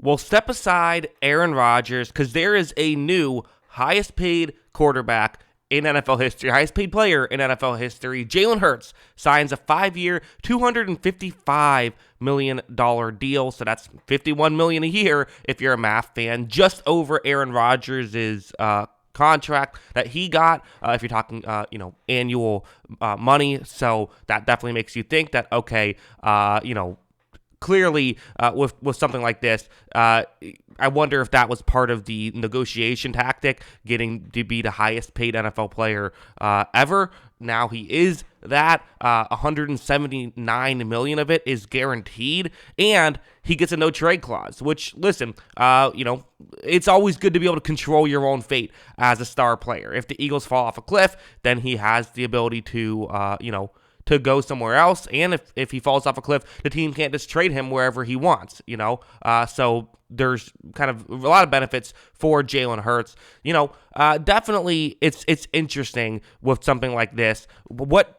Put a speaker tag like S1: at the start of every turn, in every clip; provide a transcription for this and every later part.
S1: We'll step aside Aaron Rodgers because there is a new highest paid quarterback in NFL history, highest paid player in NFL history. Jalen Hurts signs a 5-year, $255 million deal. So that's $51 million a year if you're a math fan, just over Aaron Rodgers' contract that he got, if you're talking, annual money. So that definitely makes you think that, okay, clearly, with something like this, I wonder if that was part of the negotiation tactic, getting to be the highest paid NFL player ever. Now he is that. $179 million of it is guaranteed, and he gets a no trade clause. Which, listen, it's always good to be able to control your own fate as a star player. If the Eagles fall off a cliff, then he has the ability to to go somewhere else. And if he falls off a cliff, the team can't just trade him wherever he wants, So there's kind of a lot of benefits for Jalen Hurts. Definitely it's interesting with something like this. What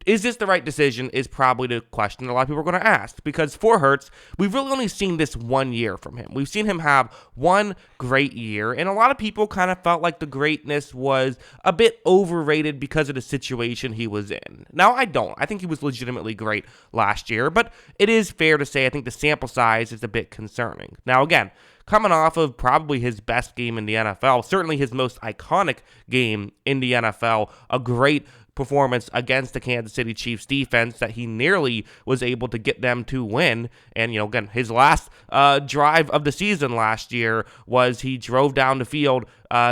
S1: is this the right decision is probably the question a lot of people are going to ask, because for Hurts, we've really only seen this 1 year from him. We've seen him have one great year, and a lot of people kind of felt like the greatness was a bit overrated because of the situation he was in. Now, I don't. I think he was legitimately great last year, but it is fair to say I think the sample size is a bit concerning. Now, again, coming off of probably his best game in the NFL, certainly his most iconic game in the NFL, a great performance against the Kansas City Chiefs defense that he nearly was able to get them to win. And, again, his last drive of the season last year was he drove down the field,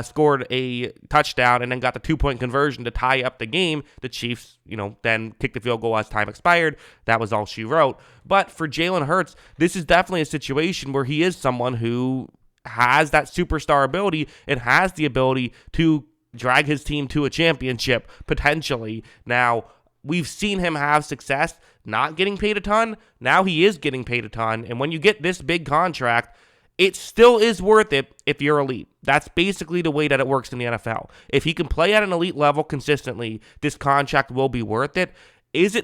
S1: scored a touchdown, and then got the 2-point conversion to tie up the game. The Chiefs, then kicked the field goal as time expired. That was all she wrote. But for Jalen Hurts, this is definitely a situation where he is someone who has that superstar ability and has the ability to drag his team to a championship, potentially. Now, we've seen him have success not getting paid a ton. Now he is getting paid a ton. And when you get this big contract, it still is worth it if you're elite. That's basically the way that it works in the NFL. If he can play at an elite level consistently, this contract will be worth it. Is he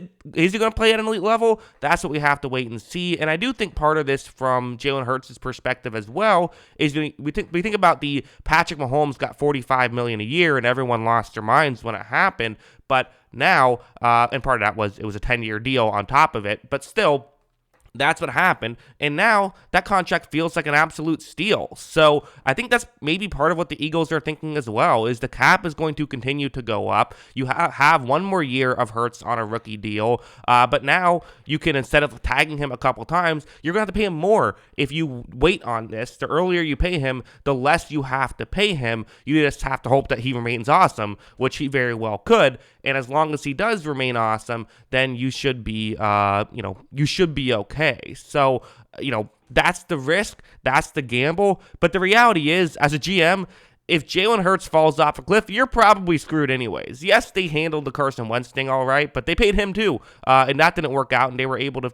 S1: going to play at an elite level? That's what we have to wait and see. And I do think part of this, from Jalen Hurts' perspective as well, is we think about the Patrick Mahomes got $45 million a year, and everyone lost their minds when it happened. But now, and part of that was it was a 10-year deal on top of it. But still, that's what happened, and now that contract feels like an absolute steal. So I think that's maybe part of what the Eagles are thinking as well, is the cap is going to continue to go up. You have one more year of Hurts on a rookie deal, but now you can, instead of tagging him a couple times, you're going to have to pay him more if you wait on this. The earlier you pay him, the less you have to pay him. You just have to hope that he remains awesome, which he very well could. And as long as he does remain awesome, then you should be, okay. So, that's the risk, that's the gamble. But the reality is, as a GM, if Jalen Hurts falls off a cliff, you're probably screwed anyways. Yes, they handled the Carson Wentz thing all right, but they paid him too, and that didn't work out. And they were able to,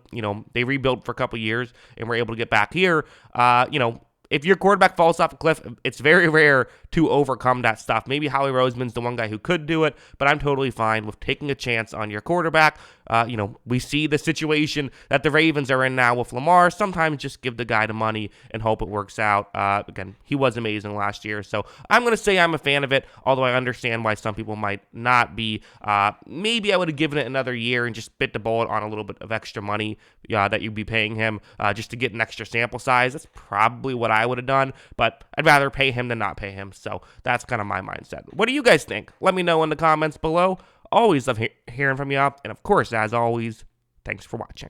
S1: they rebuilt for a couple years and were able to get back here. If your quarterback falls off a cliff, it's very rare to overcome that stuff. Maybe Howie Roseman's the one guy who could do it, but I'm totally fine with taking a chance on your quarterback. We see the situation that the Ravens are in now with Lamar. Sometimes just give the guy the money and hope it works out. Again, he was amazing last year, so I'm going to say I'm a fan of it, although I understand why some people might not be. Maybe I would have given it another year and just bit the bullet on a little bit of extra money that you'd be paying him just to get an extra sample size. That's probably what I would have done, but I'd rather pay him than not pay him. So that's kind of my mindset. What do you guys think? Let me know in the comments below. Always love hearing from you. And of course, as always, thanks for watching.